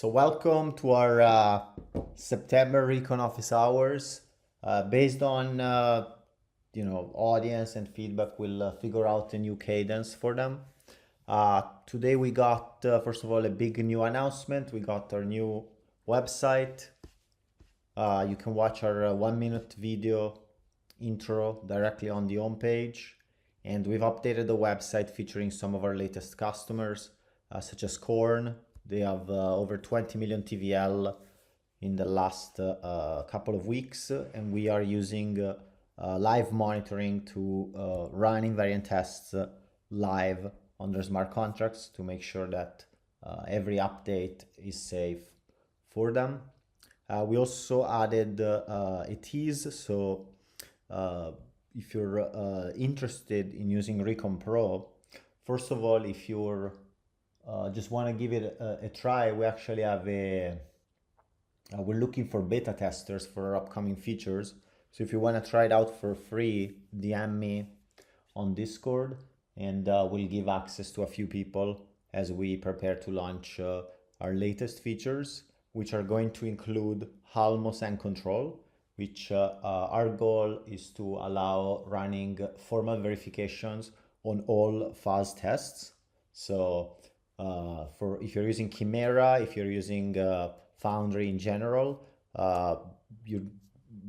So welcome to our September Recon office hours. Based on audience and feedback, we'll figure out a new cadence for them. Today we got first of all a big new announcement. We got our new website. You can watch our 1 minute video intro directly on the home page, and we've updated the website featuring some of our latest customers, such as Korn. They have over 20 million TVL in the last couple of weeks, and we are using live monitoring to run invariant tests live on their smart contracts to make sure that every update is safe for them. We also added a tease, so if you're interested in using Recon Pro, first of all, if you're just want to give it a try, we actually have we're looking for beta testers for our upcoming features. So if you want to try it out for free, DM me on Discord, and we'll give access to a few people as we prepare to launch our latest features, which are going to include Almos and Control, which our goal is to allow running formal verifications on all fuzz tests. So for if you're using Chimera, if you're using Foundry in general,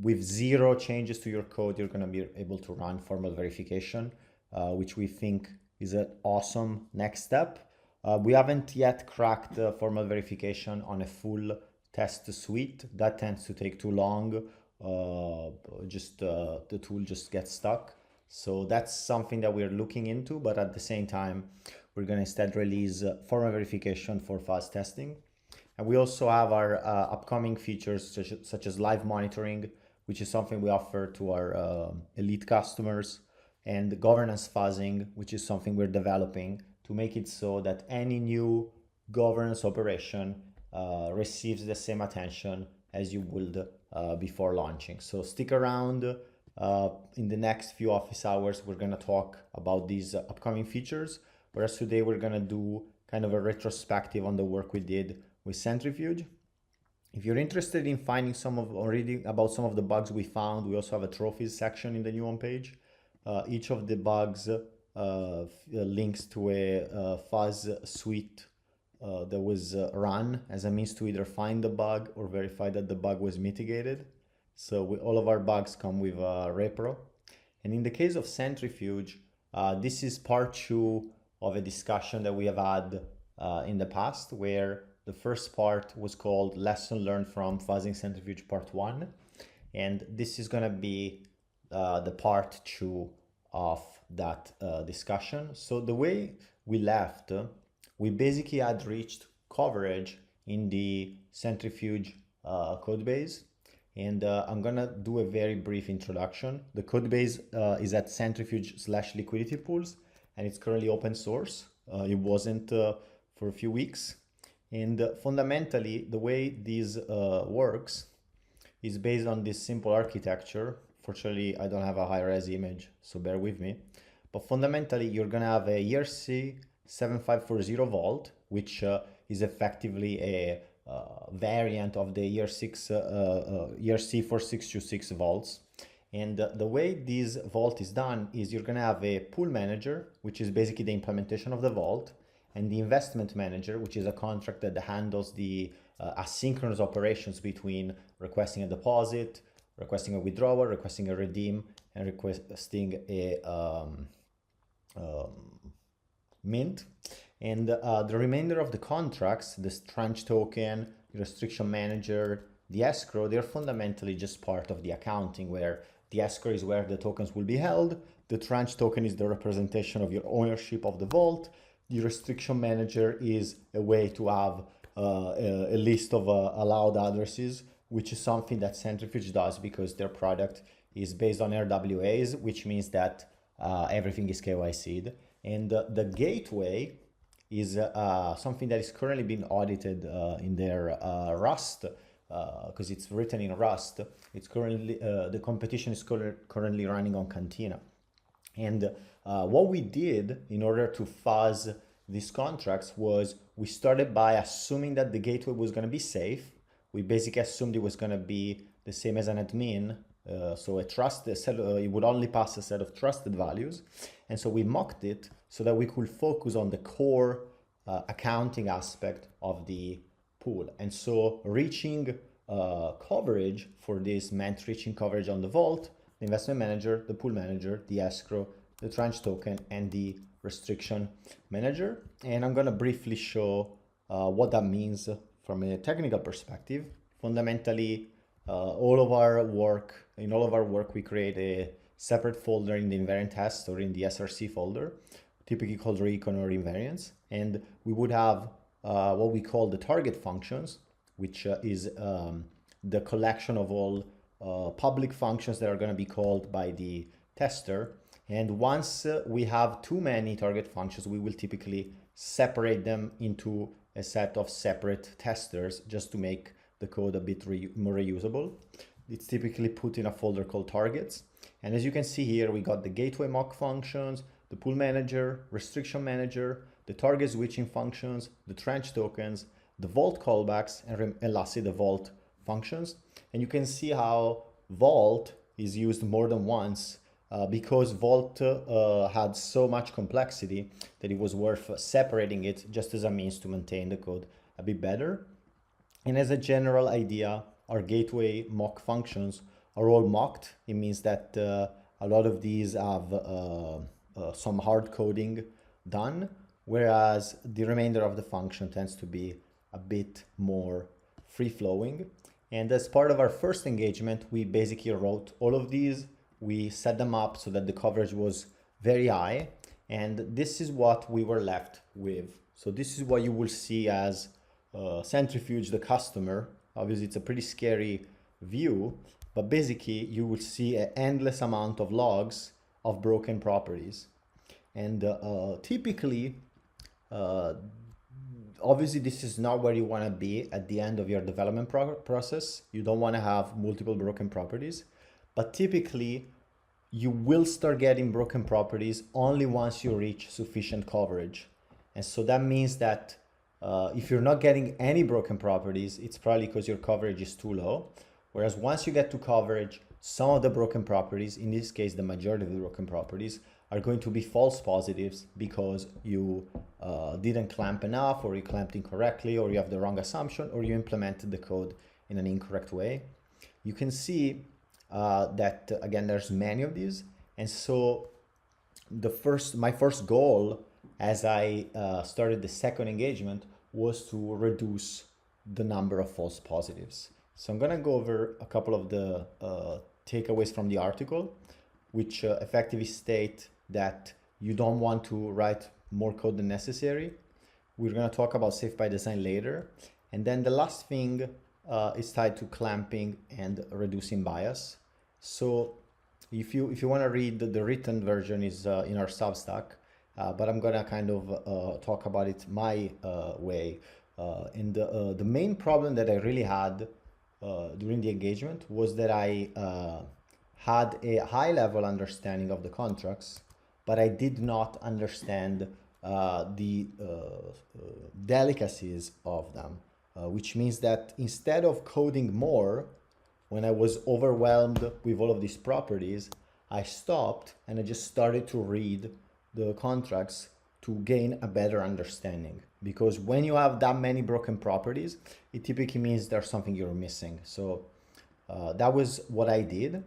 with zero changes to your code, you're going to be able to run formal verification, which we think is an awesome next step. We haven't yet cracked formal verification on a full test suite. That tends to take too long. The tool just gets stuck. So that's something that we're looking into, but at the same time, we're going to instead release formal verification for fast testing. And we also have our upcoming features such as live monitoring, which is something we offer to our elite customers, and governance fuzzing, which is something we're developing to make it so that any new governance operation receives the same attention as you would before launching. So stick around. In the next few office hours, we're going to talk about these upcoming features, whereas today we're going to do kind of a retrospective on the work we did with Centrifuge. If you're interested in finding or reading about some of the bugs we found, we also have a trophies section in the new homepage. Each of the bugs links to a fuzz suite that was run as a means to either find the bug or verify that the bug was mitigated. So all of our bugs come with repro. And in the case of Centrifuge, this is part 2 of a discussion that we have had in the past, where the first part was called Lesson Learned from Fuzzing Centrifuge Part 1. And this is going to be the part 2 of that discussion. So the way we left, we basically had reached coverage in the Centrifuge code base. And I'm gonna do a very brief introduction. The code base is at centrifuge/liquidity pools, and it's currently open source. It wasn't for a few weeks. And fundamentally, the way this works is based on this simple architecture. Fortunately, I don't have a high-res image, so bear with me. But fundamentally, you're gonna have a ERC 7540 vault, which is effectively a variant of the ERC 4626 vaults. And the way this vault is done is you're going to have a pool manager, which is basically the implementation of the vault, and the investment manager, which is a contract that handles the asynchronous operations between requesting a deposit, requesting a withdrawal, requesting a redeem, and requesting a mint. And the remainder of the contracts, the tranche token, the restriction manager, the escrow, they're fundamentally just part of the accounting, where the escrow is where the tokens will be held. The tranche token is the representation of your ownership of the vault. The restriction manager is a way to have a list of allowed addresses, which is something that Centrifuge does because their product is based on RWAs, which means that everything is KYC'd. And the gateway is something that is currently being audited in their Rust, because it's written in Rust. It's currently the competition is currently running on Cantina. And what we did in order to fuzz these contracts was we started by assuming that the gateway was going to be safe. We basically assumed it was going to be the same as an admin. So a trusted set, it would only pass a set of trusted values. And so we mocked it so that we could focus on the core accounting aspect of the pool. And so reaching coverage for this meant reaching coverage on the vault, the investment manager, the pool manager, the escrow, the tranche token, and the restriction manager. And I'm going to briefly show what that means from a technical perspective. Fundamentally, in all of our work, we create a separate folder in the invariant test or in the SRC folder, typically called Recon or invariance. And we would have what we call the target functions, which is the collection of all public functions that are going to be called by the tester. And once we have too many target functions, we will typically separate them into a set of separate testers just to make the code a bit more reusable. It's typically put in a folder called targets. And as you can see here, we got the gateway mock functions, the pool manager, restriction manager, the target switching functions, the tranche tokens, the vault callbacks, and lastly, the vault functions. And you can see how vault is used more than once because vault had so much complexity that it was worth separating it just as a means to maintain the code a bit better. And as a general idea, our gateway mock functions are all mocked. It means that a lot of these have some hard coding done, whereas the remainder of the function tends to be a bit more free-flowing. And as part of our first engagement, we basically wrote all of these. We set them up so that the coverage was very high. And this is what we were left with. So this is what you will see as Centrifuge, the customer. Obviously, it's a pretty scary view, but basically you will see an endless amount of logs of broken properties. And typically, obviously, this is not where you want to be at the end of your development process. You don't want to have multiple broken properties, but typically you will start getting broken properties only once you reach sufficient coverage. And so that means that if you're not getting any broken properties, it's probably because your coverage is too low. Whereas once you get to coverage, some of the broken properties, in this case, the majority of the broken properties, are going to be false positives because you didn't clamp enough, or you clamped incorrectly, or you have the wrong assumption, or you implemented the code in an incorrect way. You can see that, again, there's many of these. And so my first goal as I started the second engagement was to reduce the number of false positives. So I'm going to go over a couple of the takeaways from the article, which effectively state that you don't want to write more code than necessary. We're going to talk about safe by design later. And then the last thing is tied to clamping and reducing bias. So if you want to read, the written version is in our Substack, but I'm going to kind of talk about it my way. And the main problem that I really had during the engagement was that I had a high level understanding of the contracts, but I did not understand the delicacies of them, which means that instead of coding more, when I was overwhelmed with all of these properties, I stopped and I just started to read the contracts to gain a better understanding. Because when you have that many broken properties, it typically means there's something you're missing. So that was what I did.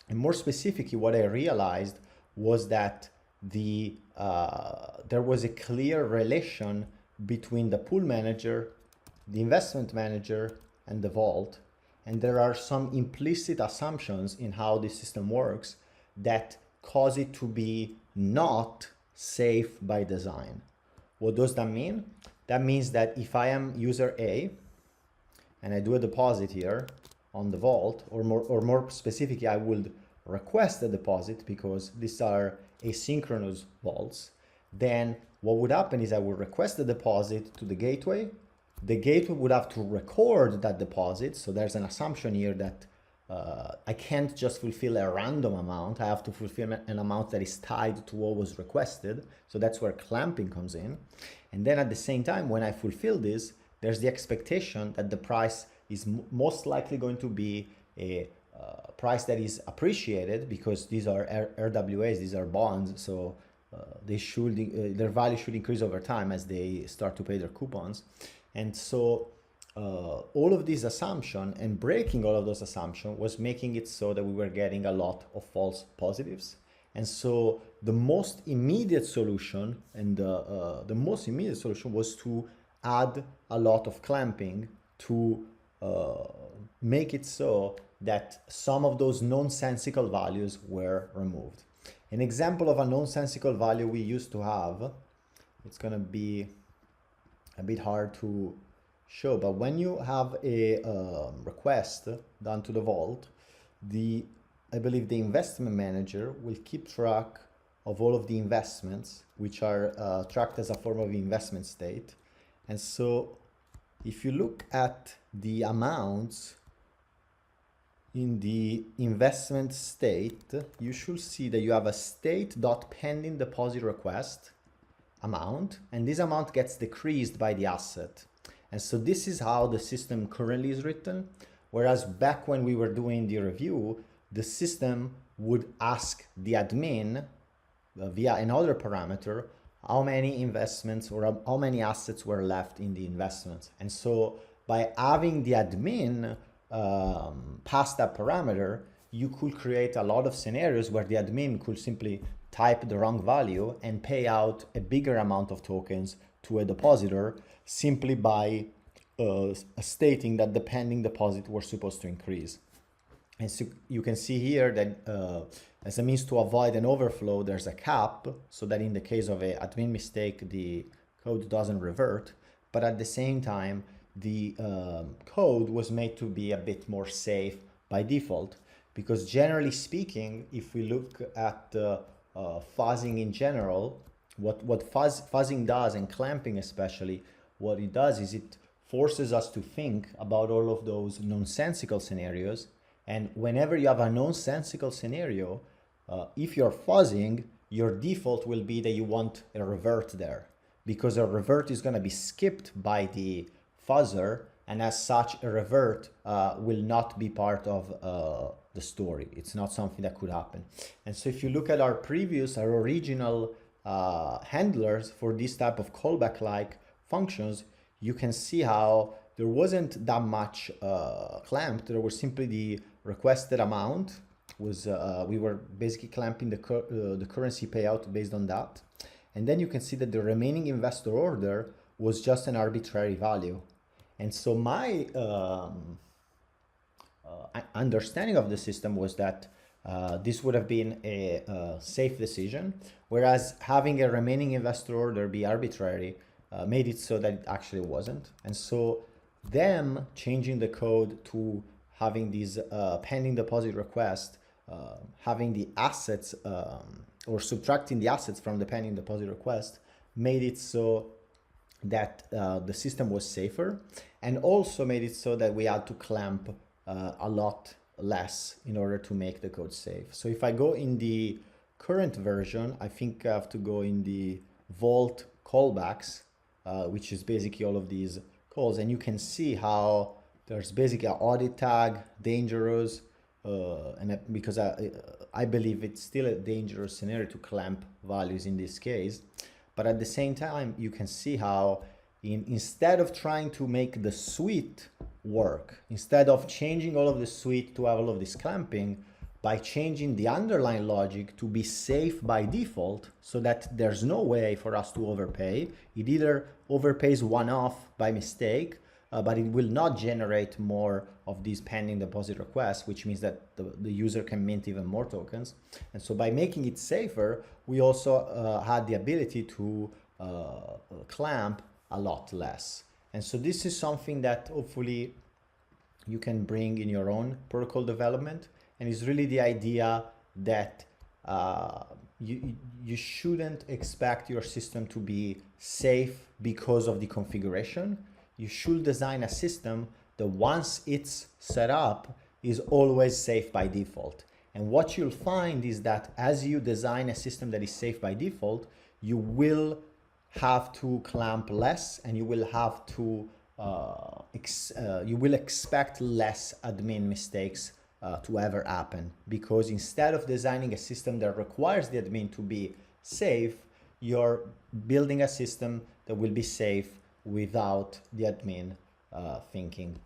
And more specifically, what I realized was that there was a clear relation between the pool manager, the investment manager, and the vault. And there are some implicit assumptions in how the system works that cause it to be not safe by design. What does that mean? That means that if I am user A and I do a deposit here on the vault, or more specifically, I would request a deposit because these are asynchronous vaults, then what would happen is I would request a deposit to the gateway. The gateway would have to record that deposit. So there's an assumption here that I can't just fulfill a random amount. I have to fulfill an amount that is tied to what was requested. So that's where clamping comes in. And then at the same time, when I fulfill this, there's the expectation that the price is most likely going to be a price that is appreciated, because these are RWAs, these are bonds, so they should their value should increase over time as they start to pay their coupons. And so all of these assumptions and breaking all of those assumptions was making it so that we were getting a lot of false positives. And so the most immediate solution, was to add a lot of clamping to make it so that some of those nonsensical values were removed. An example of a nonsensical value we used to have, it's going to be a bit hard to show, but when you have a request done to the vault, I believe the investment manager will keep track of all of the investments, which are tracked as a form of investment state. And so if you look at the amounts in the investment state, you should see that you have a state.pending deposit request amount, and this amount gets decreased by the asset. And so this is how the system currently is written. Whereas back when we were doing the review, the system would ask the admin via another parameter how many investments or how many assets were left in the investments. And so by having the admin pass that parameter, you could create a lot of scenarios where the admin could simply type the wrong value and pay out a bigger amount of tokens to a depositor simply by stating that the pending deposit were supposed to increase. And so you can see here that as a means to avoid an overflow, there's a cap, so that in the case of an admin mistake, the code doesn't revert. But at the same time, the code was made to be a bit more safe by default, because generally speaking, if we look at fuzzing in general, what fuzzing does, and clamping especially, what it does is it forces us to think about all of those nonsensical scenarios. And whenever you have a nonsensical scenario, if you're fuzzing, your default will be that you want a revert there, because a revert is going to be skipped by the fuzzer, and as such a revert will not be part of the story. It's not something that could happen. And so if you look at our original handlers for this type of callback-like functions, you can see how there wasn't that much clamped. There was simply the requested amount was we were basically clamping the currency payout based on that. And then you can see that the remaining investor order was just an arbitrary value. And so my understanding of the system was that this would have been a safe decision, whereas having a remaining investor order be arbitrary made it so that it actually wasn't. And so them changing the code to having these pending deposit request, having the assets or subtracting the assets from the pending deposit request, made it so that the system was safer, and also made it so that we had to clamp a lot less in order to make the code safe. So if I go in the current version, I think I have to go in the Vault callbacks, which is basically all of these calls, and you can see how there's basically an audit tag, dangerous, and because I believe it's still a dangerous scenario to clamp values in this case. But at the same time, you can see how instead of trying to make the suite work, instead of changing all of the suite to have all of this clamping, by changing the underlying logic to be safe by default so that there's no way for us to overpay. It either overpays one-off by mistake, but it will not generate more of these pending deposit requests, which means that the user can mint even more tokens. And so by making it safer, we also had the ability to clamp a lot less. And so this is something that hopefully you can bring in your own protocol development. And it's really the idea that you shouldn't expect your system to be safe because of the configuration. You should design a system that once it's set up is always safe by default. And what you'll find is that as you design a system that is safe by default, you will have to clamp less, and you will have to you will expect less admin mistakes to ever happen, because instead of designing a system that requires the admin to be safe, you're building a system that will be safe without the admin thinking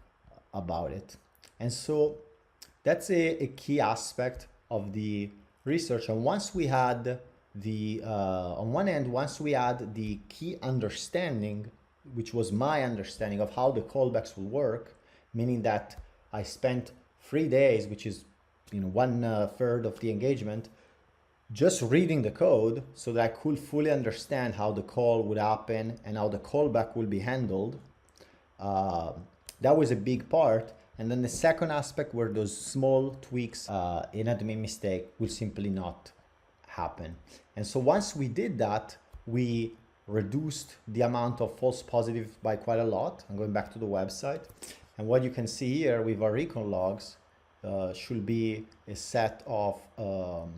about it. And so that's a key aspect of the research. And once we had the, on one end, once we had the key understanding, which was my understanding of how the callbacks will work, meaning that I spent 3 days, which is, you know, 1/3 of the engagement, just reading the code so that I could fully understand how the call would happen and how the callback will be handled. That was a big part. And then the second aspect were those small tweaks in admin mistake will simply not happen. And so once we did that, we reduced the amount of false positives by quite a lot. I'm going back to the website. And what you can see here with our Recon logs should be a set of so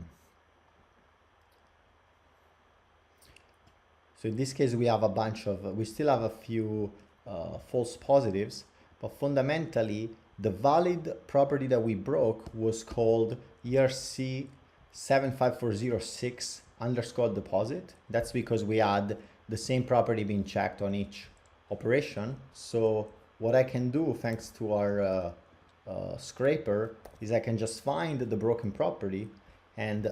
in this case, we have a bunch of, we still have a few false positives, but fundamentally, the valid property that we broke was called ERC75406 underscore deposit. That's because we had the same property being checked on each operation. So what I can do, thanks to our scraper, is I can just find the broken property, and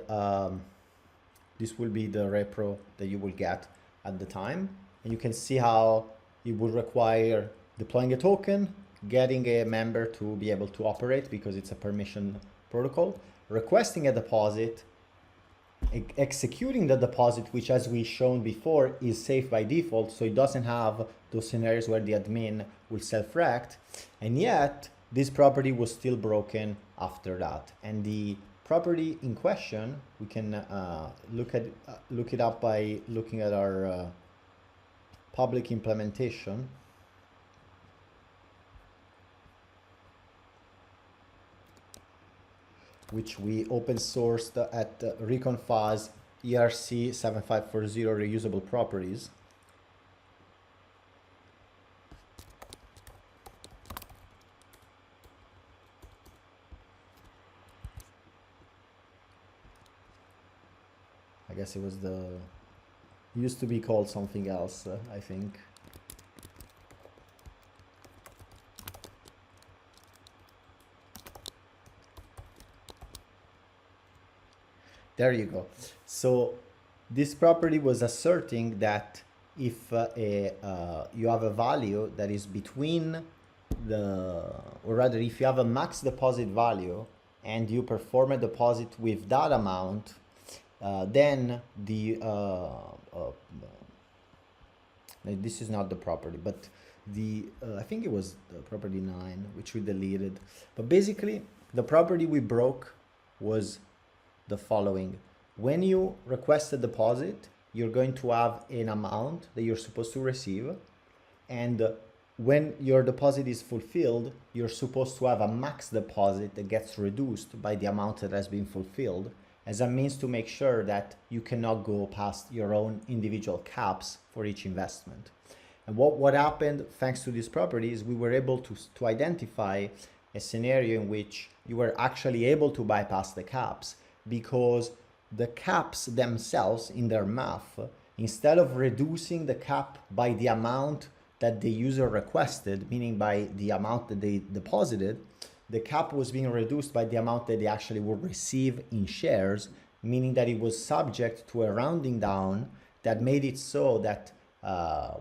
this will be the repro that you will get at the time. And you can see how it would require deploying a token, getting a member to be able to operate because it's a permission protocol, requesting a deposit, executing the deposit, which, as we shown before, is safe by default, so it doesn't have those scenarios where the admin will self-rect, and yet this property was still broken after that. And the property in question, we can look it up by looking at our public implementation. Which we open sourced at Recon Fuzz ERC7540 reusable properties. I guess it was used to be called something else, I think. There you go. So this property was asserting that if you have a value that is between or rather if you have a max deposit value and you perform a deposit with that amount, then this is not the property, but I think it was the property 9, which we deleted. But basically, the property we broke was the following. When you request a deposit, you're going to have an amount that you're supposed to receive, and when your deposit is fulfilled, you're supposed to have a max deposit that gets reduced by the amount that has been fulfilled, as a means to make sure that you cannot go past your own individual caps for each investment. And what happened thanks to this property is we were able to identify a scenario in which you were actually able to bypass the caps, because the caps themselves in their math, instead of reducing the cap by the amount that the user requested, meaning by the amount that they deposited, the cap was being reduced by the amount that they actually would receive in shares, meaning that it was subject to a rounding down that made it so that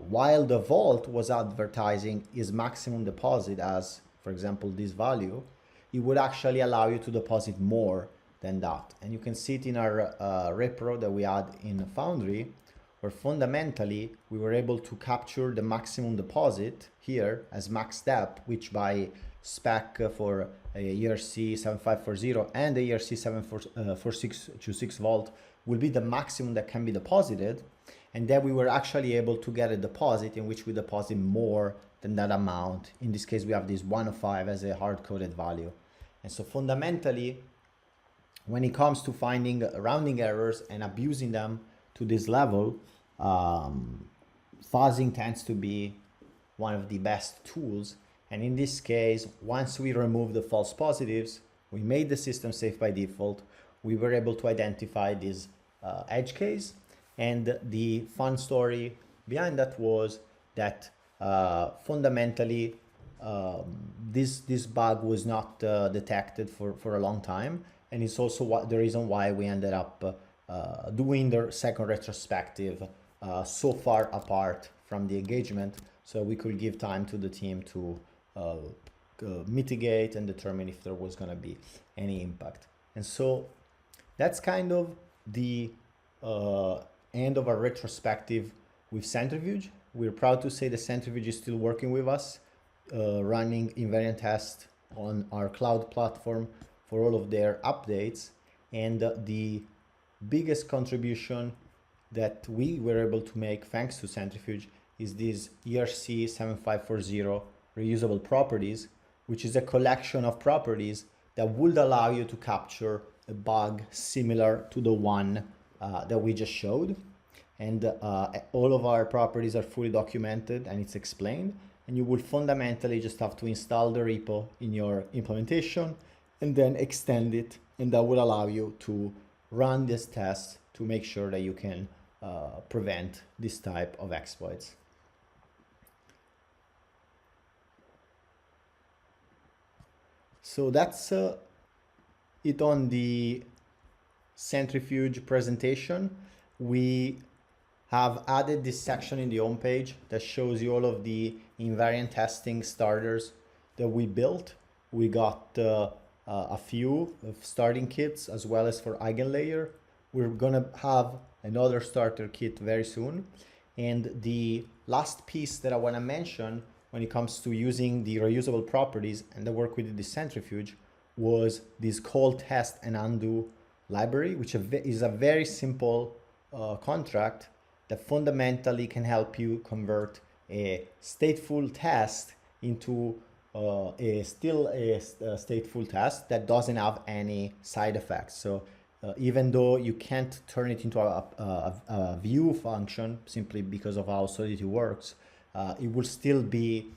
while the vault was advertising its maximum deposit as, for example, this value, it would actually allow you to deposit more than that. And you can see it in our repro that we had in Foundry, where fundamentally we were able to capture the maximum deposit here as max step, which by spec for a ERC 7540 and the ERC 74626 vault will be the maximum that can be deposited. And then we were actually able to get a deposit in which we deposit more than that amount. In this case, we have this 105 as a hard-coded value. And so fundamentally, when it comes to finding rounding errors and abusing them to this level, fuzzing tends to be one of the best tools. And in this case, once we remove the false positives, we made the system safe by default. We were able to identify this edge case. And the fun story behind that was that fundamentally this bug was not detected for a long time. And it's also the reason why we ended up doing the second retrospective so far apart from the engagement, so we could give time to the team to mitigate and determine if there was going to be any impact. And so that's kind of the end of our retrospective with Centrifuge. We're proud to say that Centrifuge is still working with us, running invariant test on our cloud platform for all of their updates. And the biggest contribution that we were able to make thanks to Centrifuge is this ERC 7540 reusable properties, which is a collection of properties that would allow you to capture a bug similar to the one that we just showed. And all of our properties are fully documented and it's explained. And you would fundamentally just have to install the repo in your implementation and then extend it. And that will allow you to run this test to make sure that you can prevent this type of exploits. So that's it on the Centrifuge presentation. We have added this section in the home page that shows you all of the invariant testing starters that we built. We got a few starting kits as well as for EigenLayer. We're gonna have another starter kit very soon. And the last piece that I wanna mention when it comes to using the reusable properties and the work we did with Centrifuge was this call test and undo library, which is a very simple contract that fundamentally can help you convert a stateful test into a stateful test that doesn't have any side effects. So even though you can't turn it into a view function simply because of how Solidity works, it will still be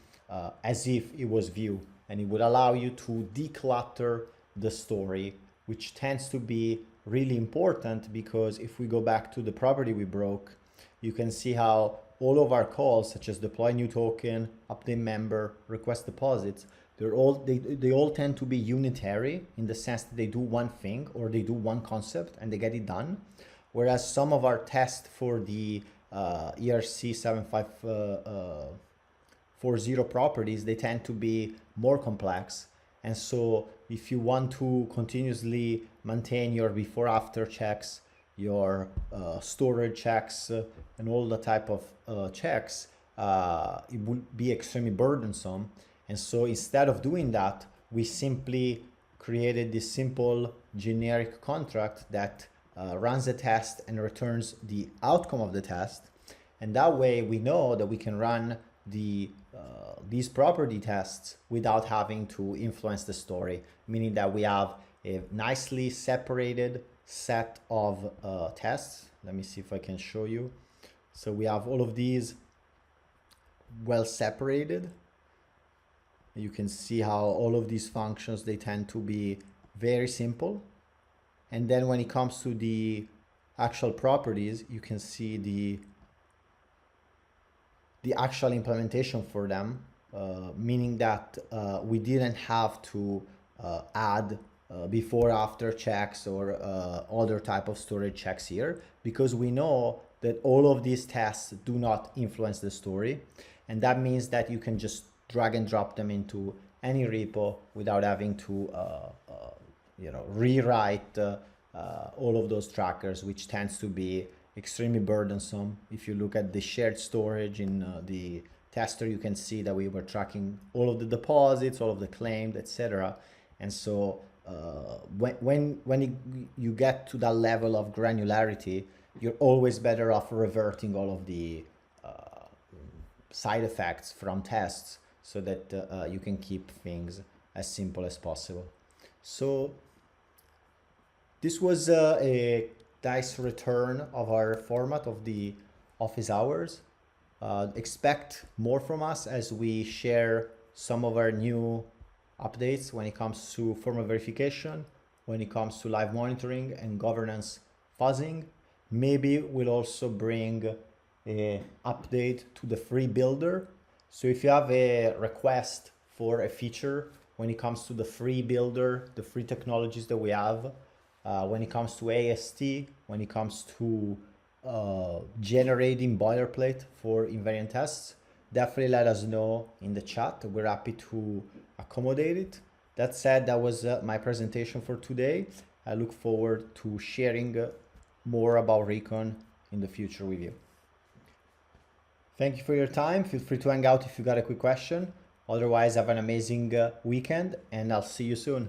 as if it was view, and it would allow you to declutter the story, which tends to be really important because if we go back to the property we broke, you can see how all of our calls, such as deploy new token, update member, request deposits, they all tend to be unitary in the sense that they do one thing or they do one concept and they get it done. Whereas some of our tests for the ERC 7540 properties, they tend to be more complex. And so if you want to continuously maintain your before after checks, your storage checks, and all the type of checks, it would be extremely burdensome. And so instead of doing that, we simply created this simple generic contract that runs a test and returns the outcome of the test. And that way we know that we can run these property tests without having to influence the story, meaning that we have a nicely separated set of tests. Let me see if I can show you. So we have all of these well separated. You can see how all of these functions, they tend to be very simple. And then when it comes to the actual properties, you can see the actual implementation for them, meaning that we didn't have to add before after checks or other type of storage checks here, because we know that all of these tests do not influence the story. And that means that you can just drag and drop them into any repo without having to rewrite all of those trackers, which tends to be extremely burdensome. If you look at the shared storage in the tester, you can see that we were tracking all of the deposits, all of the claimed, etc. And so when you get to that level of granularity, you're always better off reverting all of the side effects from tests so that you can keep things as simple as possible. So this was a nice return of our format of the office hours. Expect more from us as we share some of our new updates when it comes to formal verification, when it comes to live monitoring and governance fuzzing. Maybe we'll also bring a update to the free builder. So if you have a request for a feature when it comes to the free builder, the free technologies that we have, when it comes to AST, when it comes to generating boilerplate for invariant tests, definitely let us know in the chat. We're happy to accommodate it. That said, that was my presentation for today. I look forward to sharing more about Recon in the future with you. Thank you for your time. Feel free to hang out if you got a quick question. Otherwise, have an amazing weekend, and I'll see you soon.